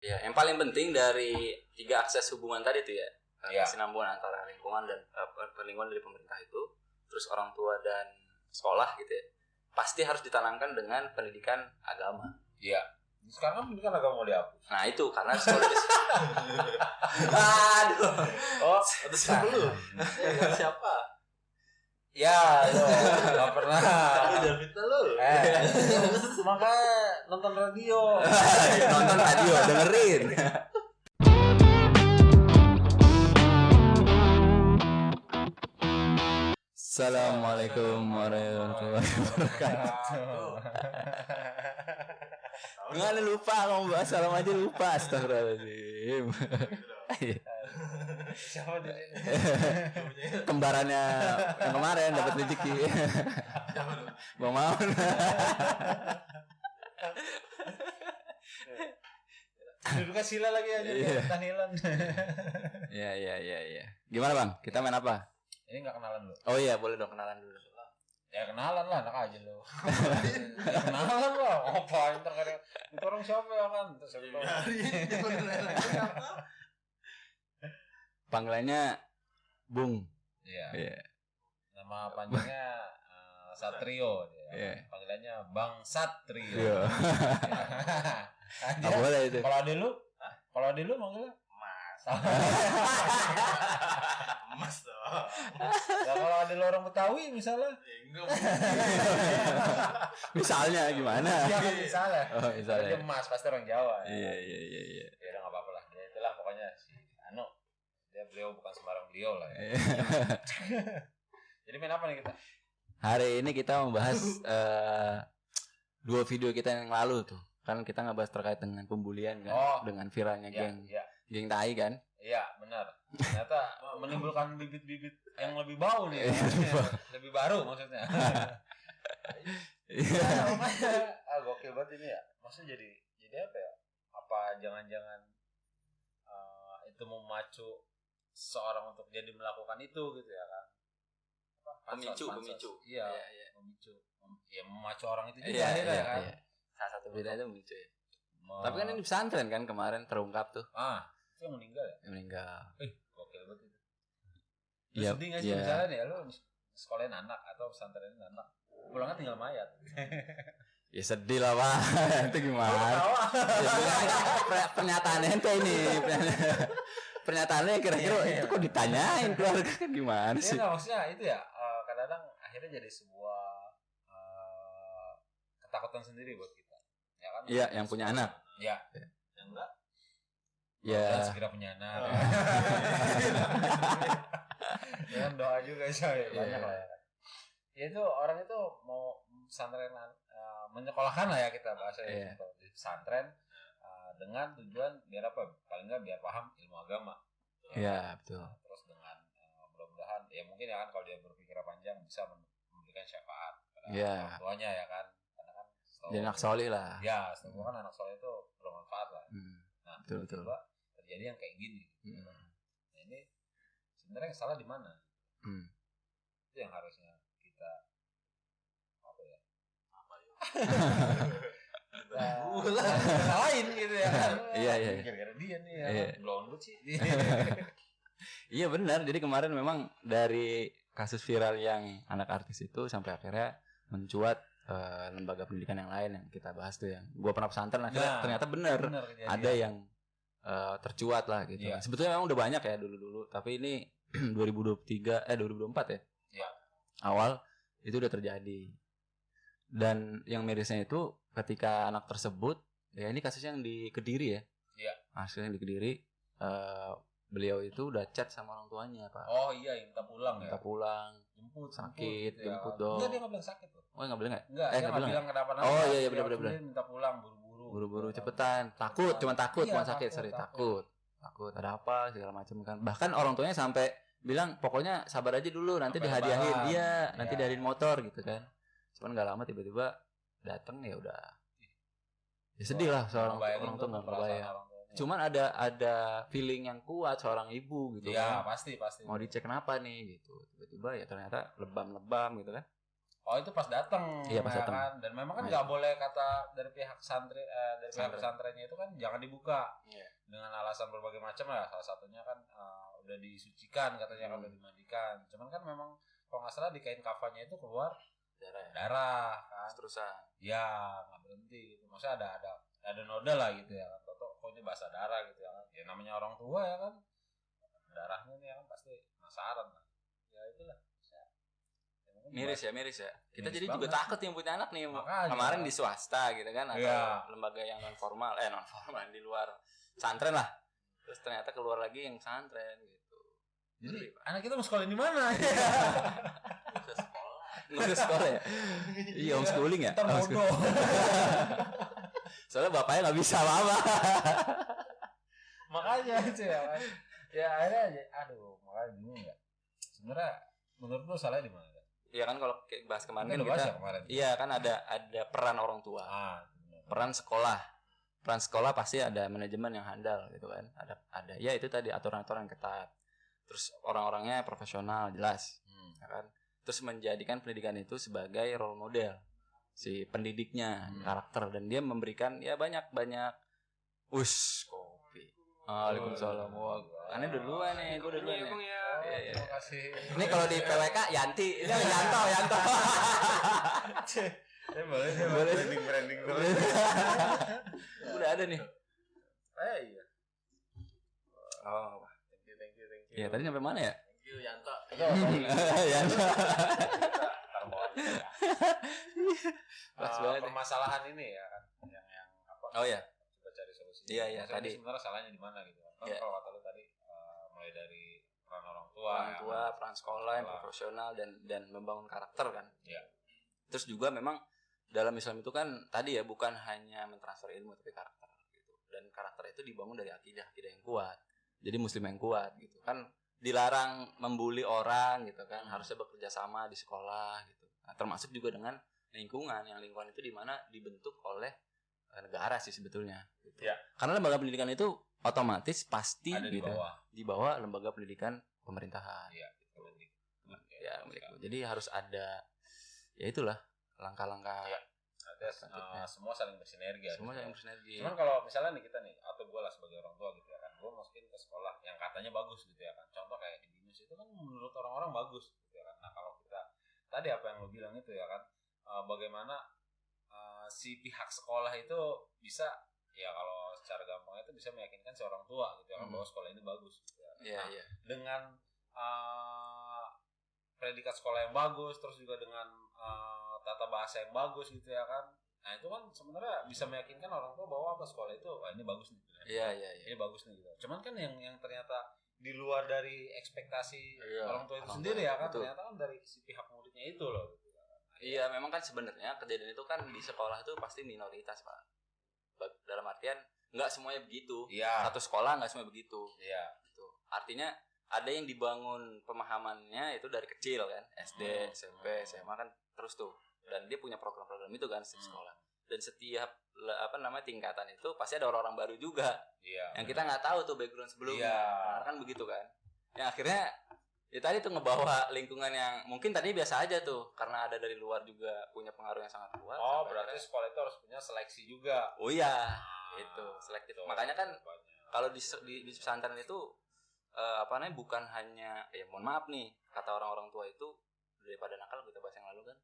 Ya, yang paling penting dari 3 akses hubungan tadi tuh ya, Iya. kesinambungan antara lingkungan dan lingkungan dari pemerintah itu, terus orang tua dan sekolah gitu ya, pasti harus ditanamkan dengan pendidikan agama. Iya. Sekarang kan pendidikan agama mau dihapus. Nah itu karena sekolah aduh. Oh, Atau sebelum? Siapa? ya, lo nggak pernah. Jangan fitnah lu. Makanya nonton radio. Nonton radio, dengerin. Assalamualaikum warahmatullahi wabarakatuh. Gimana lupa ngomong bahas salam aja lupa. Astagfirullahaladzim. Siapa dia? Kembarannya yang kemarin dapat rezeki. Bang Maun. Duduknya sila lagi aja. Iya. Tahlilan. Iya. Gimana Bang? Kita main apa? Ini nggak kenalan lu? Oh iya, boleh dong kenalan dulu. Ya kenalan lah, enak aja lo. Kenalan lah, ngapain ntar kadang itu orang siapa ya kan? Terus siapa tahu. Panggilannya Bung. Iya. Nama panjangnya Satrio. Iya. Panggilannya Bang Satrio. Iya. Nggak boleh itu. Kalau ade lu manggilnya Mas. Mas dong. ya, kalau ade lu orang Betawi misalnya. Enggak. Misalnya gimana? Iya kan misalnya. Oh, misalnya. Dia Mas pasti orang Jawa. Iya. Ya udah nggak apa-apa lah. Ya itulah pokoknya si Anu. Beliau bukan sembarang beliau lah ya. Jadi main apa nih kita? Hari ini kita membahas 2 video kita yang lalu tuh. Kan kita ngebahas terkait dengan pembulian kan, dengan viralnya geng tai kan. Iya, benar. Ternyata menimbulkan bibit-bibit yang lebih bau nih. Lebih baru maksudnya. Iya. Gokil banget ini ya. Maksudnya jadi apa ya? Apa jangan-jangan itu memacu seorang untuk jadi melakukan itu gitu ya kan? Pemicu. Iya. Memicu. Ya memacu orang itu juga Iya, akhirnya kan. Iya. Salah satu beritanya pemicu ya. Tapi kan ini pesantren kan kemarin terungkap tuh. Itu yang meninggal ya? Yang meninggal. Gokil banget itu. Iya. Sedih gak sih misalnya nih lu sekolahin anak atau pesantrenin anak pulangnya tinggal mayat. Ya sedih lah Pak. Itu gimana? Pernyataannya ente ini. Pernyataannya kira-kira itu kok ditanyain keluarga kan gimana sih? Iya maksudnya itu ya kadang-kadang akhirnya jadi sebuah ketakutan sendiri buat kita. Ya kan? Iya, yang punya anak. Iya. Yang enggak? Ya. Segera punya anak. Ya kan doa juga sih banyak lah ya kan. Ya itu orang itu mau pesantren menyekolahkan lah ya kita bahasa ya di pesantren dengan tujuan biar apa? Paling enggak biar paham ilmu agama. Iya, betul. Terus dengan mudah-mudahan ya mungkin ya kan kalau dia berpikir panjang bisa memberikan syafaat pada orang tuanya ya kan. Karena kan jadi anak soleh lah. Ya, setahu kan anak soleh itu bermanfaat lah. Nah, betul. Terjadi yang kayak gini. Nah, ini sebenarnya yang salah di mana? Itu yang harusnya kita apa ya? Lain gitu ya kan. Iya. Gara-gara dia nih ya. Blonde sih. Iya benar. Jadi kemarin memang dari kasus viral yang anak artis itu sampai akhirnya mencuat lembaga pendidikan yang lain yang kita bahas tuh yang gua pernah pesantren akhirnya ternyata benar ada yang tercuat lah gitu. Iya. Sebetulnya memang udah banyak ya dulu, tapi ini 2024 ya. Iya. Awal itu udah terjadi. Dan yang mirisnya itu ketika anak tersebut ya ini kasusnya yang di Kediri ya. Iya. Hasilnya di Kediri beliau itu udah chat sama orang tuanya, Pak. Oh iya, minta pulang. Jemput sakit, jemput dong. Enggak, dia enggak bilang sakit loh. Oh, enggak bilang enggak? Enggak, dia enggak bilang kenapa-napa. Oh iya benar. Dia minta pulang buru-buru Cepetan. Takut, cuma sakit, takut. Takut ada apa segala macam kan. Bahkan orang tuanya sampai bilang pokoknya sabar aja dulu nanti dihadiahin. Iya, nanti dihadiahin motor gitu kan. Cuman enggak lama tiba-tiba datang ya udah. Ya sedih lah seorang orang tua enggak kebayang. Cuman ada feeling yang kuat seorang ibu gitu kan. Iya, pasti. Mau dicek kenapa nih gitu. Tiba-tiba ya ternyata lebam gitu kan. Oh itu pas datang, Iya, pas ya datang. kan. Dan memang kan Iya. nggak boleh kata dari pihak dari pihak Pesantren. pesantrennya itu kan jangan dibuka. Iya. Dengan alasan berbagai macam lah. Salah satunya kan udah disucikan katanya, kan udah dimandikan. Cuman kan memang kalau nggak salah di kain kafannya itu keluar Darah ya. darah kan. Terusan. Ya nggak berhenti gitu. Maksudnya ada noda lah gitu ya kan. Toto kok ini basah darah gitu ya kan. Ya namanya orang tua ya kan. Darahnya nih ya kan pasti penasaran lah. Ya itulah. Ya, Miris ya. Kita Miris jadi juga banget. takut yang punya anak nih. Makanya. Kemarin di swasta gitu kan, atau Iya. lembaga yang non formal di luar pesantren lah. Terus ternyata keluar lagi yang pesantren gitu. Jadi anak kita mau sekolah di mana? Bisa sekolah. Ngurus sekolah ya. Iya, homeschooling ya. Ntar bodoh. Soalnya bapaknya nggak bisa apa-apa. Makanya sih ya kan. Ya akhirnya aja, aduh makanya bingung ya. Sebenarnya menurut lu salahnya di mana? Iya kan, kalau kayak bahas kemarin Kita kan udah bahas kita, ya kemarin. iya kan ada peran orang tua, Benar. peran sekolah pasti ada manajemen yang handal gitu kan, ada ya itu tadi aturan-aturan ketat, terus orang-orangnya profesional jelas, ya kan, terus menjadikan pendidikan itu sebagai role model si pendidiknya, karakter, dan dia memberikan ya banyak kopi. Waalaikumsalam. Wah, aneh udah duluan nih, gue udah duluan nih. Iya. Terima kasih. Ini kalau di PWK Yanti, ini Yanto. Boleh. branding dulu. Udah ada nih. Iya. Oh, Thank you. iya tadi sampai mana ya? Thank you Yanto. Yanto. Pas banget. Permasalahan ini ya kan yang apa? Oh ya. Coba cari solusinya. Iya, Maksudnya tadi. sebenarnya salahnya di mana gitu kan. Iya. Kalau kata lu tadi mulai dari peran orang tua, Orang tua, peran sekolah yang Sekolah. profesional dan membangun karakter kan. Iya. Terus juga memang dalam Islam itu kan tadi ya bukan hanya mentransfer ilmu tapi karakter gitu. Dan karakter itu dibangun dari akidah yang kuat. Jadi muslim yang kuat gitu. Kan dilarang membuli orang gitu kan. Harusnya bekerja sama di sekolah gitu. Nah, termasuk juga dengan lingkungan itu di mana dibentuk oleh negara sih sebetulnya gitu. Ya. Karena lembaga pendidikan itu otomatis pasti ada di gitu bawah. di bawah lembaga pendidikan pemerintahan. Iya, gitu. Ya, jadi harus ada ya itulah langkah-langkah. Iya. Ada semua saling bersinergi. Semua harusnya. yang bersinergi. Cuman kalau misalnya nih kita nih atau gue lah sebagai orang tua gitu ya kan, gue masukin ke sekolah yang katanya bagus gitu ya kan. Contoh kayak di BINUS itu kan menurut orang-orang bagus gitu ya kan. Nah kalau kita tadi apa yang lo bilang itu ya kan, bagaimana si pihak sekolah itu bisa ya kalau secara gampang itu bisa meyakinkan si orang tua gitu ya kan bahwa sekolah ini bagus gitu ya. Iya, Nah, iya. dengan predikat sekolah yang bagus terus juga dengan tata bahasa yang bagus gitu ya kan. Nah itu kan sebenarnya bisa meyakinkan orang tua bahwa apa sekolah itu wah ini bagus nih. Iya. Ini bagus nih gitu. Cuman kan yang ternyata di luar dari ekspektasi Iya, orang tua itu orang sendiri tua, ya kan, betul. ternyata kan dari si pihak muridnya itu loh. Gitu. Iya, memang kan sebenarnya kejadian itu kan di sekolah itu pasti minoritas, Pak. Dalam artian nggak semuanya begitu. Iya. Satu sekolah nggak semuanya begitu. Iya. Gitu. Artinya ada yang dibangun pemahamannya itu dari kecil kan, SD, SMP, SMA kan terus tuh. Dan dia punya program-program itu kan setiap sekolah. Dan setiap tingkatan itu pasti ada orang-orang baru juga. Iya. Yang kita nggak tahu tuh background sebelumnya. Iya. Nah, kan begitu kan. Yang akhirnya ya tadi tuh ngebawa lingkungan yang mungkin tadi biasa aja tuh karena ada dari luar juga punya pengaruh yang sangat kuat. Oh, sampai berarti akhirnya- sekolah itu harus punya seleksi juga. oh iya, itu selektif. Tuh, Makanya kan banyak. kalau di pesantren itu bukan hanya ya mohon maaf nih kata orang-orang tua itu daripada nakal kita bahas yang lalu kan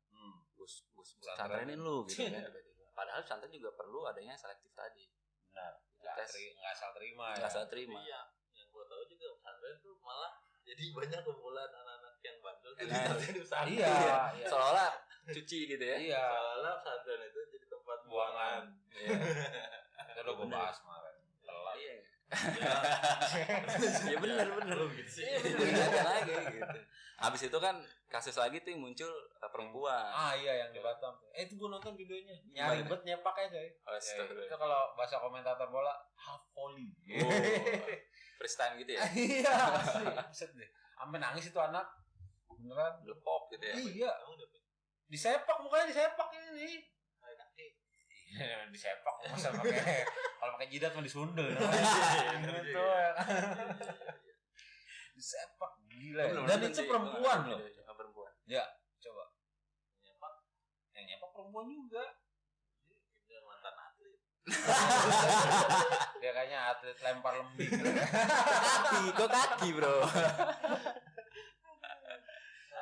gus pesantrenin lu gitu kan tiba-tiba. Padahal pesantren juga perlu adanya selektif tadi. Benar. Tes. Nggak asal terima Nggak ya. salah terima. Iya, yang gue tahu juga pesantren tuh malah jadi banyak kumpulan anak-anak yang bandel tuh Nah, di pesantren. Iya. Iya. Seolah-olah cuci gitu ya. Iya. Soalnya pesantren itu jadi tempat Buangan. Iya. Itu udah gue Bener. bahas kemarin. Telat. Iya. Ya, Ya benar. gitu sih. Iya, bener lagi gitu. Habis itu kan kasus lagi tuh yang muncul perempuan. Iya yang di Batam. Itu gue nonton videonya. Gimana? Nyari bet nyepak aja coy. Oh, Ya, astagfirullah. itu kalau bahasa komentator bola half volley. Oh, first time gitu ya. Iya, asli. Buset deh. Sampai nangis itu anak. Beneran. Lepok gitu ya. Iya. Disepak mukanya disepak ini. Iya, disepak masa pakai kalau pakai jidat mah disundel. Gitu ya. Disepak gila. Ya. Dan itu perempuan loh. Perempuan. Ya, coba. Nyepak perempuan juga. Dia mantan atlet. Dia kayaknya atlet lempar lembing. kaki bro.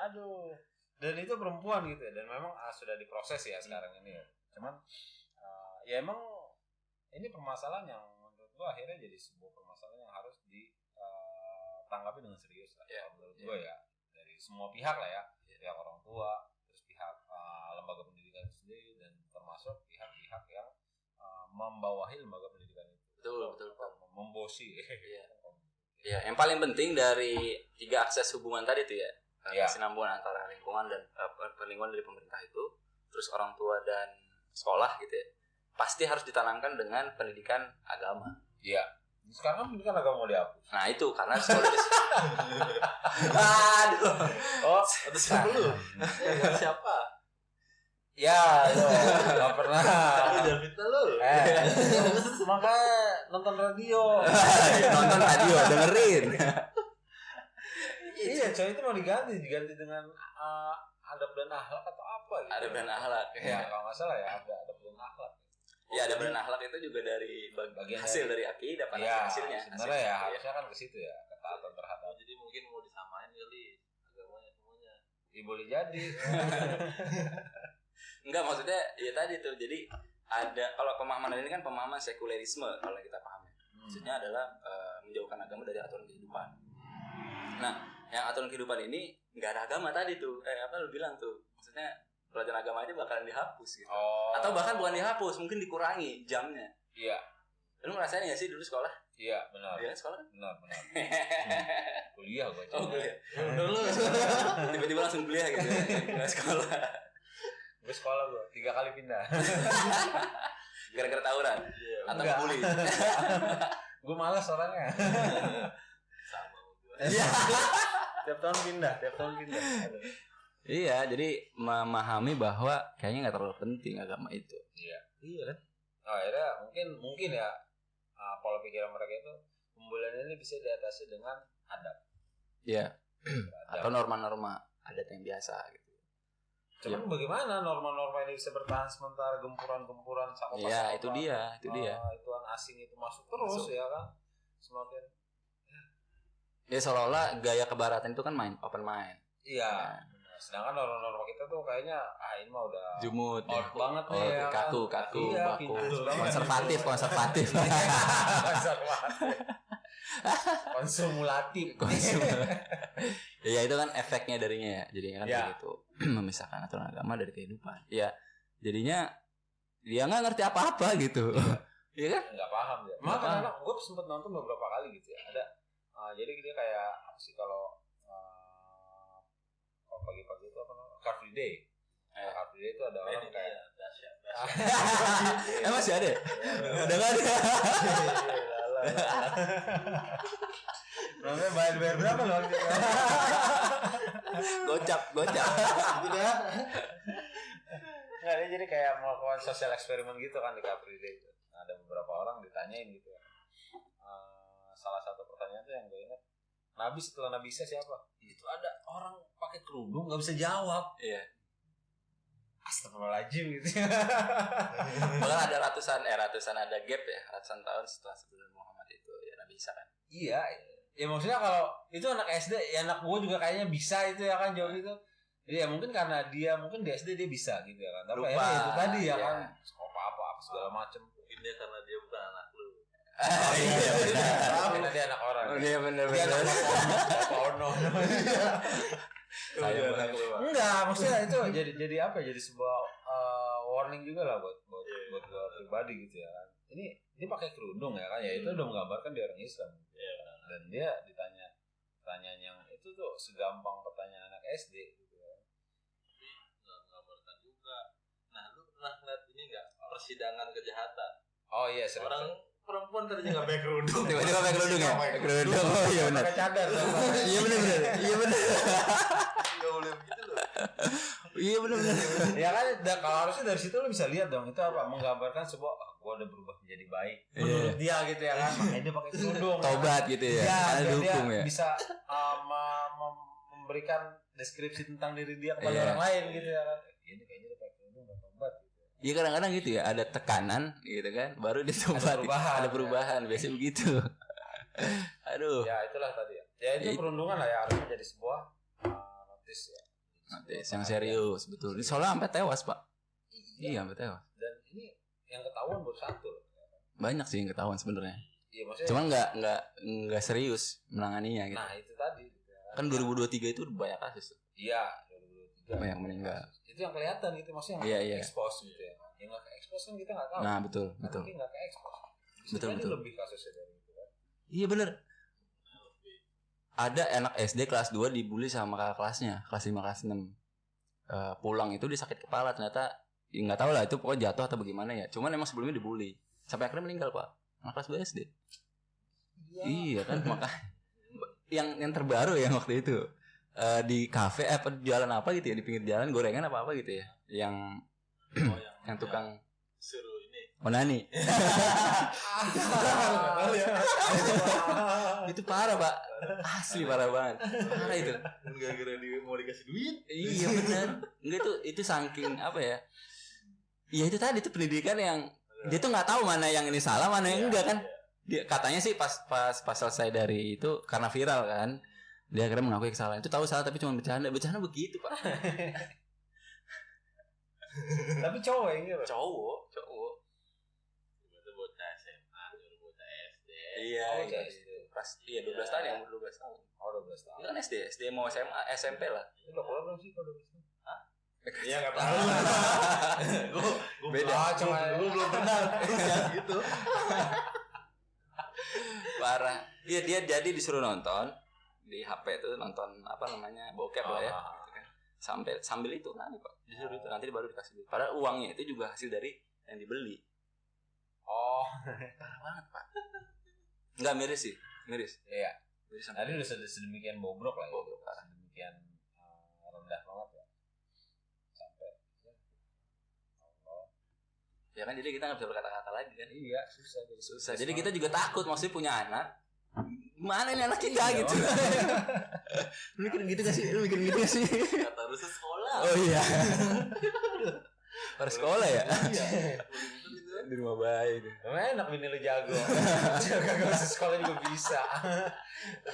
Aduh. Dan itu perempuan gitu ya. Dan memang sudah diproses ya sekarang ini ya. Cuman ya emang ini permasalahan yang menurut gua akhirnya jadi sebuah permasalahan yang harus ditanggapi dengan serius lah. Ya, menurut gua ya dari semua pihak lah ya. Pihak orang tua, terus pihak lembaga pendidikan sendiri, dan termasuk pihak-pihak yang membawahi lembaga pendidikan itu. Betul. Membosi. Ya, yang paling penting dari 3 akses hubungan tadi itu ya. Iya. Kesinambungan antara lingkungan dan lingkungan dari pemerintah itu, terus orang tua dan sekolah gitu ya. Pasti harus ditanamkan dengan pendidikan agama. Iya. Sekarang pendidikan agama mau dihapus. Nah, itu karena sekolah aduh. Oh, Atau siapa lu? Siapa? ya, lo nggak pernah. Lu jangan fitnah lu. Makanya nonton radio. Nonton radio, dengerin. Iya, coy, itu mau diganti dengan adab dan akhlak atau apa gitu. Adab dan akhlak. Ya, kalau nggak salah ya, ada adab dan akhlak. Ya, adab dan akhlak itu juga dari bagian hasil dari akidah pada Ya, hasilnya. sebenarnya ya harusnya kan ke situ ya, ketaatan terhadap. Jadi mungkin mau disamain kali agamanya semuanya. Ya, boleh jadi. Enggak, maksudnya ya tadi tuh. Jadi ada, kalau pemahaman ini kan pemahaman sekulerisme kalau kita pahami. Maksudnya adalah menjauhkan agama dari aturan kehidupan. Nah, yang aturan kehidupan ini nggak ada agama tadi tuh. Apa lu bilang tuh? Maksudnya pelajaran agama aja bakalan dihapus gitu. Atau bahkan bukan dihapus, mungkin dikurangi jamnya. Iya. Lu ngerasain nggak sih dulu sekolah? Iya, benar. Iya, sekolah kan? Benar. Kuliah gua. Oh, kuliah. Dulu Tiba-tiba langsung kuliah gitu ya. Nggak sekolah. Gue sekolah gua 3 kali pindah. Gara-gara tawuran atau Enggak. bully. Gue malas orangnya. sama gua. Iya. Tiap tahun pindah. Aduh. Iya, jadi memahami bahwa kayaknya nggak terlalu penting agama itu. Iya kan? Nah, akhirnya mungkin ya pola pikiran mereka itu pembulian ini bisa diatasi dengan adab. Iya. Atau norma-norma adat yang biasa gitu. Cuman bagaimana norma-norma ini bisa bertahan sementara gempuran-gempuran sama Iya, itu dia. Ituan asing itu masuk terus ya kan? Semakin Ya seolah-olah gaya kebaratan itu kan open mind. iya. Sedangkan norma-norma kita tuh kayaknya ini mah udah Jumut, out banget nih ya kan? kaku, Iya, baku, pintus banget. konservatif. Konservatif. Konsumulatif. Ya itu kan efeknya darinya ya. Jadinya kan Ya. begitu memisahkan aturan agama dari kehidupan. Ya, jadinya dia nggak ngerti apa-apa gitu. Iya kan? Nggak paham ya. Nggak Maka paham. anak gue sempet nonton beberapa kali gitu ya. Ada jadi dia kayak apa sih kalau pagi-pagi itu apa namanya? Car Free Day. Car Free Day itu ada orang kayak dahsyat. Masih ada? Udah nggak ada. namanya bayar berapa loh? Gocap. Udah. Nggak, dia jadi kayak melakukan sosial eksperimen gitu kan di Car Free Day itu. Nah, ada beberapa orang ditanyain gitu ya. Salah satu pertanyaan tuh yang gue ingat, Nabi setelah Nabi Isa siapa? Itu ada orang pakai kerudung nggak bisa jawab. Iya. Astagfirullahaladzim gitu. Bahkan ada ratusan ada gap ya, ratusan tahun setelah sebelum Muhammad itu ya Nabi Isa kan. Iya. Ya maksudnya kalau itu anak SD, ya anak gue juga kayaknya bisa itu ya kan jawab itu. Jadi ya mungkin karena dia mungkin di SD dia bisa gitu ya kan. Tapi Lupa. akhirnya itu tadi ya Iya. kan. Apa segala macem. Mungkin dia karena dia bukan anak lu. Iya benar. Karena dia anak orang. Iya benar. Dia anak Bapak Ono. Saya anak lu. Enggak, maksudnya itu jadi apa? Jadi sebuah warning juga lah buat gue pribadi gitu ya kan. Ini dia pakai kerudung ya kan, ya itu udah menggambarkan dia orang Islam. Iya. Dan dia ditanya pertanyaan yang itu tuh segampang pertanyaan anak SD gitu ya. Nggak menggambarkan juga. Nah, lu pernah ngeliat ini nggak persidangan kejahatan? Oh iya, sering. Orang perempuan tadinya nggak pakai kerudung. Tiba-tiba pakai kerudung ya? Pakai kerudung. Oh iya benar. Pakai cadar. Iya benar. Nggak boleh begitu loh. Iya benar. Ya kan, kalau harusnya dari situ lu bisa lihat dong itu apa, menggambarkan sebuah gua udah berubah menjadi baik menurut dia gitu ya kan, makanya dia pakai kerudung. Tobat gitu ya. Karena biar dukung dia ya. bisa memberikan deskripsi tentang diri dia kepada Iya. orang lain gitu ya kan. Ini kayaknya dia pakai kerudung udah tobat gitu. Iya kadang-kadang gitu ya, ada tekanan gitu kan, baru dia tobat. Ada perubahan, ya. biasanya begitu. Aduh. Ya itulah tadi ya. Ya itu perundungan lah ya, harusnya jadi sebuah notis ya. Notis yang serius, betul. Ini soalnya sampai tewas, Pak. Iya, sampai tewas. Dan ini yang ketahuan baru satu loh. Banyak sih yang ketahuan sebenarnya. Iya maksudnya. Cuma nggak serius menanganinya gitu. Nah itu tadi. Kan 2023 itu banyak kasus tuh. Iya, 2023. Banyak meninggal. Itu yang kelihatan gitu, maksudnya yang expose gitu ya. Yang nggak ke expose kan kita nggak tahu. Nah betul. Tapi nggak ke expose. Betul. Lebih kasusnya dari itu kan. Iya bener. Ada anak SD kelas 2 dibully sama kakak kelasnya, kelas 5 kelas 6. Pulang itu dia sakit kepala, ternyata nggak tahu lah itu pokoknya jatuh atau bagaimana ya. Cuman emang sebelumnya dibully sampai akhirnya meninggal, Pak. Anak kelas 2 SD. Iya kan, makanya yang terbaru ya waktu itu di kafe apa di jalan apa gitu ya, di pinggir jalan gorengan apa gitu ya, yang tukang suruh ini onani. Itu parah, Pak, asli parah banget, parah itu. gara-gara dia mau dikasih duit. Iya benar, enggak itu saking apa ya, iya itu tadi itu pendidikan yang dia tuh nggak tahu mana yang ini salah mana yang enggak kan. Dia katanya sih pas selesai dari itu karena viral kan, dia akhirnya mengakui kesalahan. Itu tahu salah tapi cuma bercanda begitu, Pak. Tapi cowok yang gitu. Cowok. Itu bocah SMA, nyuruh bocah SD. Iya. Bocah SD. Pas 12 tahun ya, 12 tahun. Oh 12 tahun. Itu kan SD mau SMA, SMP lah. Itu udah keluar belum sih kalau 12 tahun? Hah? Iya nggak tahu. Gue Beda. gue belum pernah gitu. Parah. Iya dia jadi disuruh nonton di HP itu, nonton apa namanya bokep lah ya. Gitu kan. Sambil itu nanti Pak disuruh itu, nanti baru dikasih duit. Padahal uangnya itu juga hasil dari yang dibeli. Oh. Parah banget, Pak. Enggak miris sih. Iya. Miris Tadi udah sedemikian bobrok lah ya. Bobrok, parah. Sedemikian rendah banget ya. Sampai Allah. Ya kan, jadi kita nggak bisa berkata-kata lagi kan. Iya, susah. Jadi kita juga takut maksudnya punya anak. Gimana ini anak kita Iya, gitu. Lu mikirin gitu gak sih? Kata harus sekolah. Oh iya. Harus sekolah ya? Iya. Di rumah bayi itu. Enak bini lu jago. Kagak usah sekolah juga bisa.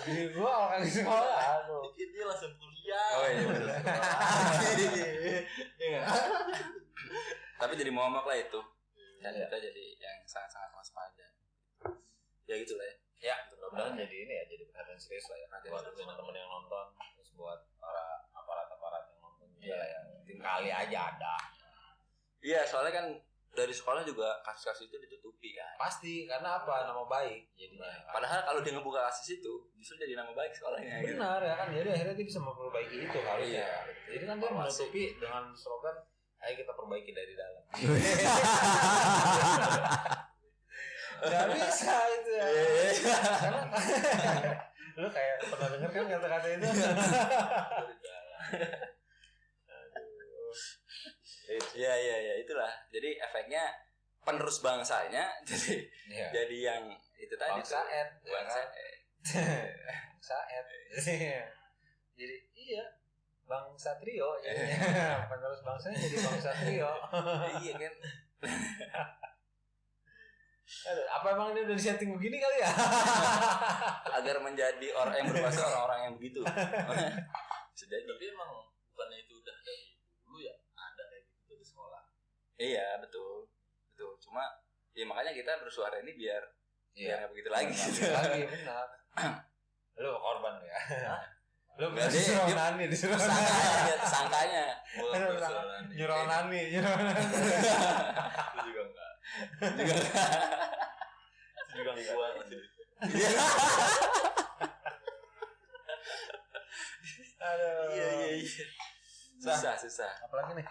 Bini gua orang di sekolah. Dia langsung kuliah. Oh iya benar. Iya. Tapi jadi momok lah itu. Dan kita jadi yang sangat-sangat waspada. Ya gitulah ya. Ya, mudah-mudahan jadi ini ya, jadi perhatian serius lah ya. Buat teman-teman yang nonton, terus buat para aparat-aparat yang nonton juga lah ya. Kali aja ada. Iya, soalnya kan dari sekolah juga kasus-kasus itu ditutupi kan. Pasti, karena apa? Nama baik jadinya. Padahal kalau dia ngebuka kasus itu justru jadi nama baik sekolahnya. Benar ya kan, jadi akhirnya dia bisa memperbaiki itu kali ya. Jadi kan dia menutupi dengan slogan, ayo kita perbaiki dari dalam. Gak bisa itu ya. Karena lu kayak pernah denger kan kata-kata itu. Iya, itulah. Jadi efeknya penerus bangsanya jadi yang itu tadi. Bangsa et. Jadi iya. Bangsa trio jadinya. Penerus bangsanya jadi bangsa trio. Iya kan. Aduh, apa emang ini udah disetting begini kali ya? Agar menjadi orang yang berkuasa, orang-orang yang begitu. Sudah. Tapi emang bukannya itu udah dari dulu ya, ada kayak gitu di sekolah. Iya betul. Cuma ya makanya kita bersuara ini biar nggak begitu lagi. Lagi benar. Lu korban ya. Lu disuruh nani, sangkanya. Nyuruh nani. Itu juga enggak. Juga gua masih. Aduh. Iya. Susah. Apalagi nih?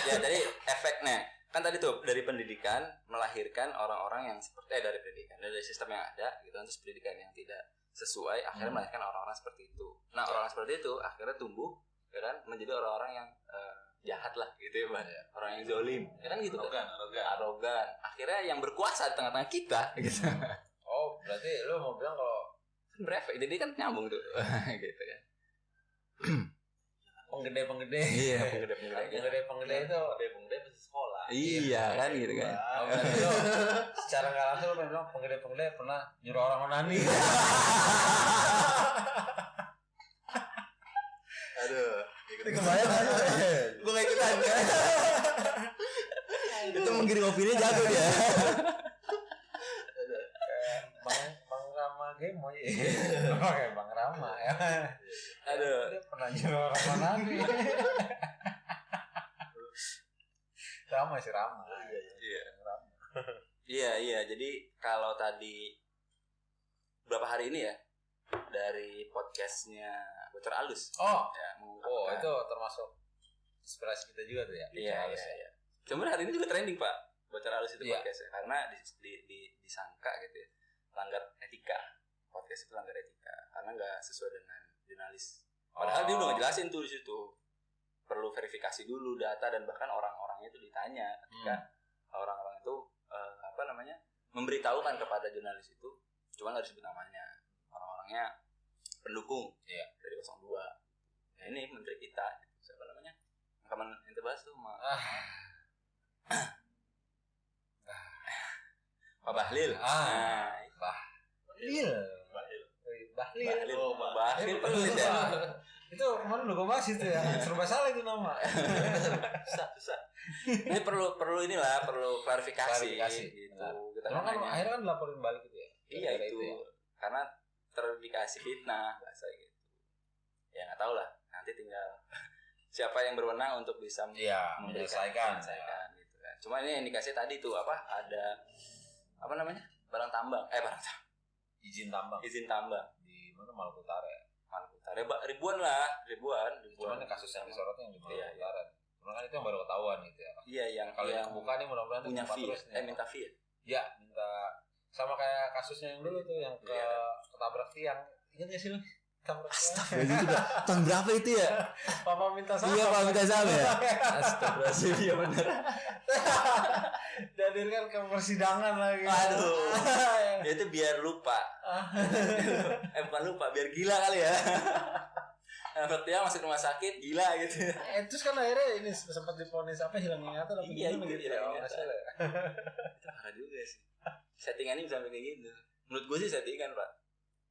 Ya tadi efeknya kan tadi tuh dari pendidikan melahirkan orang-orang yang seperti dari pendidikan dari sistem yang ada gitu, terus pendidikan yang tidak sesuai akhirnya melahirkan orang-orang seperti itu. Nah orang seperti itu akhirnya tumbuh kan menjadi orang-orang yang jahat lah gitu ya Pak. Orang yang zalim ya kan gitu, arogan akhirnya yang berkuasa di tengah-tengah kita gitu. Oh berarti lu mau bilang kalau Kan berefek, jadi kan nyambung tuh gitu kan. penggede-penggede. Iya, penggede-penggede. Penggede itu Penggede masih sekolah. Iya kan gitu kan. berarti lo secara nggak langsung lo bilang penggede-penggede pernah nyuruh orang onani. Aduh, Kebayang aja. Gue gak ikutan kan. Itu menggiring opini jago dia. Bang Rama Gemo ya. Oke, Bang Rama ya. Aduh. Dia pernah nyuruh orang onani. Rama sih Rama. Iya. Jadi kalau tadi berapa hari ini ya dari podcastnya Bocor Alus. Ya, Itu termasuk inspirasi kita juga tuh ya. Iya. Cuman hari ini juga trending Pak. Bocor Alus itu Iya. podcastnya karena disangka gitu ya langgar etika. Podcast itu langgar etika karena nggak sesuai dengan jurnalis. Padahal dia udah ngejelasin tuh di situ. Perlu verifikasi dulu data dan bahkan orang-orangnya itu ditanya ketika orang-orang itu memberitahukan kepada jurnalis itu, cuma nggak disebut namanya. Orang-orangnya pendukung dari 02. Nah, ini menteri kita, siapa namanya? Kapan yang terbahas tuh? Pak Bahlil. Bahlil peneliti ya. Itu kemarin udah gue bahas itu ya. Serba salah itu nama. Susah. Ini perlu klarifikasi gitu. Kita Cuma kan akhirnya kan dilaporin balik gitu ya. Iya itu. Karena terindikasi fitnah bahasa gitu. Ya nggak tahu lah. Nanti tinggal siapa yang berwenang untuk bisa menyelesaikan gitu kan. Cuma ini indikasi tadi tuh ada barang tambang. Izin tambang di mana Maluku Utara ya. Ribuan. Cuman kasus yang disorotnya yang di Maluku Utara. Cuma kan itu yang baru ketahuan gitu ya. Iya, yang kalau yang kebuka nih mudah-mudahan punya fee. Minta fee. Ya, minta sama kayak kasusnya yang dulu tuh yang ketabrak tiang. Ingat gak sih lu? Astaga juga. Tahun berapa itu ya? Papa minta saham. Iya, Papa minta saham ya. Astagfirullahaladzim, iya benar. Dihadirkan ke persidangan lagi. Aduh. Ya itu biar lupa. Bukan lupa, biar gila kali ya. Dia masuk rumah sakit gila gitu. Terus kan akhirnya ini sempat divonis hilang ingatan apa gimana gitu ya. Itu parah juga sih. Settingannya bisa kayak gitu. Menurut gue sih settingan, Pak.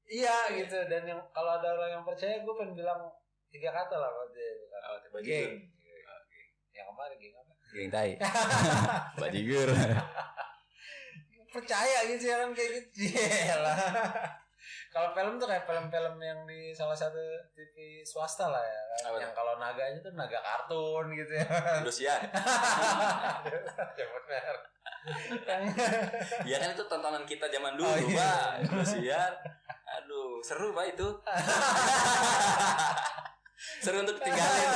Iya gitu, dan yang kalau ada orang yang percaya gue pengen bilang 3 kata lah buat dia. Geng. Yang kemarin geng apa? Geng tai. Bajigur. Percaya gitu ya kan kayak gitu. Iyalah. Kalau film tuh kayak film-film yang di salah satu TV swasta lah ya kan? Yang kalau naganya tuh naga kartun gitu ya. Indosiar. Ya benar. Ya kan itu tontonan kita zaman dulu, Pak. Indosiar. Aduh, seru Pak itu. Seru untuk ditinggalin.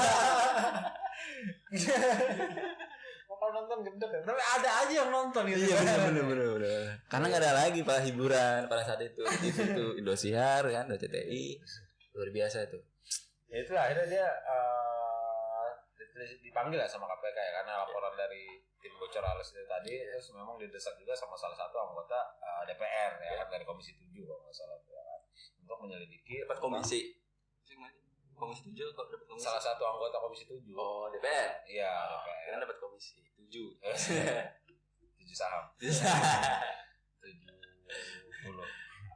Kalau nonton gendek ya. Tapi ada aja yang nonton gitu. Iya bener. Karena nggak ada lagi Pak hiburan pada saat itu. Di situ Indosiar kan, RCTI. Luar biasa itu. Ya itu akhirnya dia dipanggil lah sama KPK ya karena laporan dari tim Bocor Alus itu tadi terus memang didesak juga sama salah satu anggota DPR ya kan dari Komisi 7 kalau nggak salah ya kan untuk menyelidiki dapat komisi 7 kok dapat komisi salah satu anggota Komisi 7 DPR DPR kan dapat komisi 7 saham 70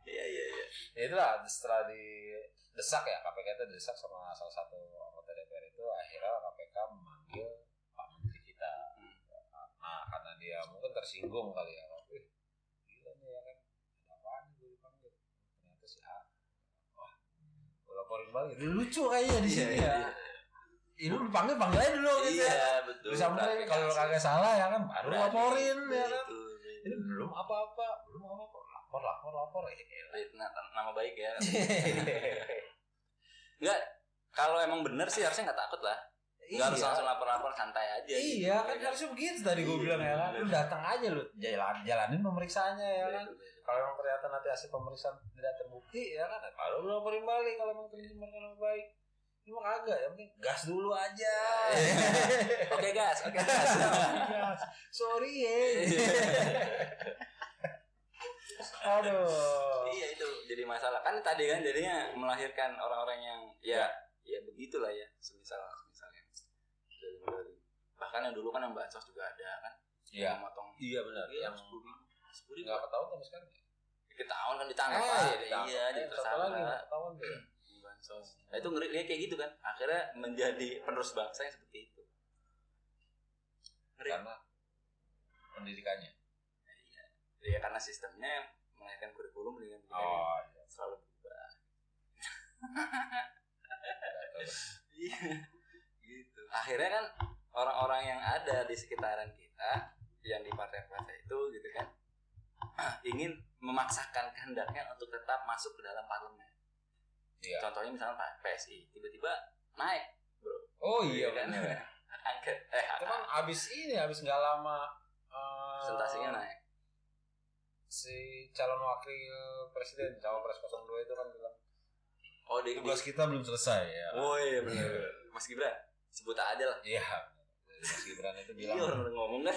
iya ya itulah setelah didesak ya KPK itu didesak sama salah satu anggota DPR itu akhirnya KPK memanggil Pak Menteri kita karena dia mungkin tersinggung kali ya kan gila nih ya kan ada apaan gue dipanggil ternyata si A gue laporin balik lucu kayaknya di sini ya ini dipanggil aja dulu gitu ya betul disamperin kalau kagak salah ya kan baru laporin ya kan ini belum apa-apa lapor nama baik ya enggak kalau emang bener sih harusnya nggak takut lah nggak harus langsung lapor santai aja iya gitu, kan harusnya begitu tadi gue bilang ya kan lu datang aja lu jalanin pemeriksaannya ya kan kalau emang ternyata nanti hasil pemeriksaan tidak terbukti ya kan kalau lu laporin balik kalau emang ternyata nama baik ini mah kagak yang penting gas dulu aja oke gas sorry Aduh. Iya itu jadi masalah kan tadi kan jadinya melahirkan orang-orang yang ya begitulah ya, misalnya dari bahkan yang dulu kan yang bansos juga ada kan, Iya. yang motong Iya benar. yang Yang 10.000 nggak ketahuan sampai sekarang. ketahuan kan ditangkap iya jadi satu lagi nggak tersangka ketahuan tuh. bansos. Nah itu ngeri dia kayak gitu kan, akhirnya menjadi penerus bangsa yang seperti itu. Ngeri. Karena pendidikannya. Ya karena sistemnya melahirkan kurikulum dengan Oh iya. selalu berubah. Iya, gitu. Akhirnya kan orang-orang yang ada di sekitaran kita, yang di partai-partai itu, gitu kan, ingin memaksakan kehendaknya untuk tetap masuk ke dalam parlemen. Iya. Contohnya misalnya Pak PSI tiba-tiba naik, bro. Oh iya kan? benar. Angket, Itu kan abis nggak lama presentasinya naik. Si calon wakil presiden, cawapres 02 itu kan bilang, Oh, tugas kita belum selesai ya. Oh iya benar. Mas Gibran, sebut aja lah. Iya. Mas Gibran itu bilang, Iya orang ngomong kan.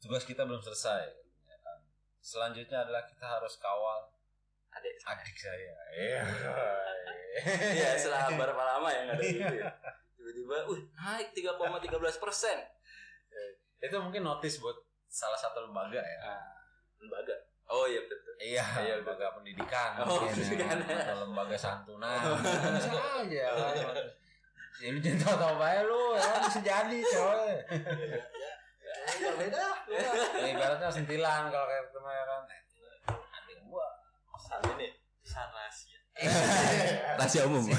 tugas kita belum selesai. Ya kan. Selanjutnya adalah kita harus kawal adik saya. Iya. Iya, setelah berapa lama ya nggak ada gitu ya. Tiba-tiba, naik 3,13%. Itu mungkin notice buat salah satu lembaga ya. Lembaga. Oh iya betul. Iya, lembaga pendidikan. Oh, mungkin, pendidikan. ya. Atau lembaga santunan. Bisa aja. Ya lu jangan tahu bae lu, ya bisa jadi coy. Ya beda. Ya, ibaratnya sentilan kalau kayak teman ya kan. Ading gua. Pesan ini, pesan rahasia. Rahasia umum.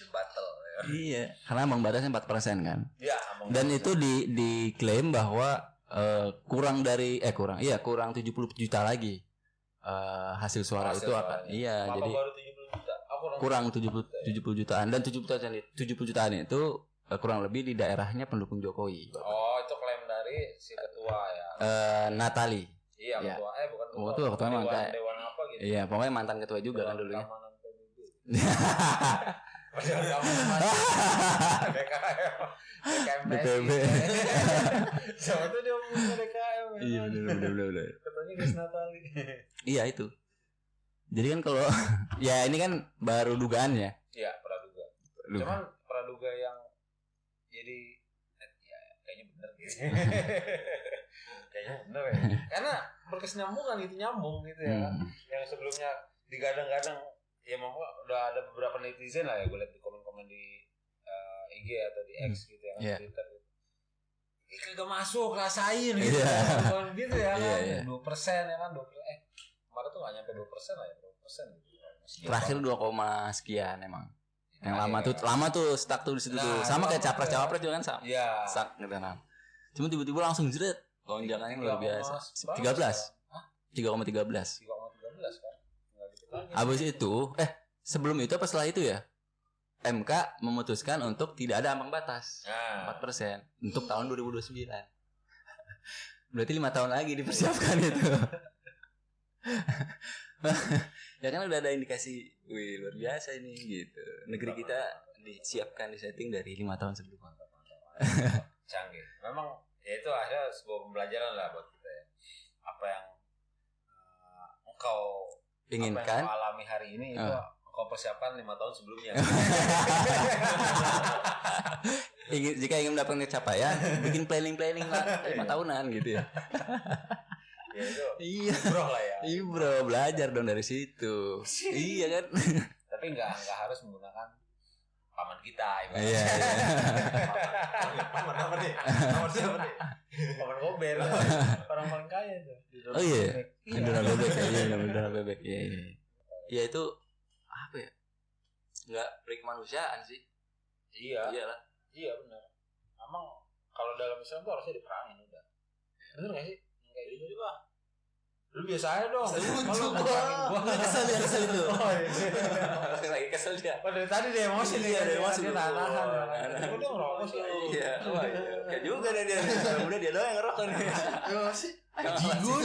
Battle. Ya. Iya, karena ambang batasnya 4% kan. Iya, Dan itu diklaim bahwa kurang 70 juta lagi hasil suara itu akan. Iya, kenapa jadi baru 70 juta? kurang 70 jutaan dan 70 jutaan itu kurang lebih di daerahnya pendukung Jokowi. Oh, itu klaim dari si ketua ya. Natali. Iya, ya. Ketua. Ketua Dewan apa gitu. Iya, pokoknya mantan ketua juga kan dulunya. DKM siapa tuh dia punya DKM iya benar katanya Gus Natali. Iya itu, jadi kan kalau ya ini kan baru dugaan ya. Iya praduga. Cuman praduga yang jadi ya kayaknya bener gitu. Kayaknya bener ya, karena berkesinambungan gitu, nyambung gitu ya kan. Yang sebelumnya digadang-gadang ya mau udah ada beberapa netizen lah ya, gue lihat di komen-komen di IG atau di X gitu ya kan, Twitter gitu. Kagak masuk, rasain gitu. Bukan gitu ya kan. 2% ya kan, 2%. Kemarin tuh enggak nyampe 2% lah ya, 2% gitu. Terakhir 2, sekian emang. Yang lama tuh stuck tuh di situ tuh. Sama kayak capres juga kan sama. Iya. Stuck gitu kan. Cuma tiba-tiba langsung jeret. Lonjakannya luar biasa. 13. 3,13 kan. Abis itu sebelum itu apa setelah itu ya, MK memutuskan untuk tidak ada ambang batas 4% untuk tahun 2029. Berarti 5 tahun lagi dipersiapkan itu. Ya kan udah ada indikasi, wih luar biasa ini gitu. Negeri kita disiapkan, disetting dari 5 tahun sebelumnya. Canggih. Memang ya itu akhirnya sebuah pembelajaran lah buat kita ya. Apa yang engkau inginkan, apa yang alami hari ini itu kau persiapan 5 tahun sebelumnya. Jika ingin mendapatkan capaian, bikin planning lah 5 tahunan gitu ya. Ya itu. Iya. Bro lah ya. Iya bro, belajar dong dari situ. Iya kan. Tapi nggak harus menggunakan paman kita. Iya. Paman apa nih? Paman siapa nih? Paman Gober. Orang paling kaya itu. Oh iya. Donald Bebek ya. Iya, Donald Bebek. Iya. Ya itu apa ya? Nggak berkemanusiaan sih. Iya. Iyalah. Iya benar. Emang kalau dalam Islam tuh harusnya diperangin udah. Bener nggak sih? Kayak gitu juga. Lu biasa aja dong. Kalau gua kesel itu. Oh iya. Lagi kesel dia. Oh dari tadi dia emosi nih. Iya, emosi. Dia nahan. Gua dia ngerokok sih. Iya. Wah iya. Kayak juga nih dia. Udah dia doang yang ngerokok nih. Emosi. Jigo.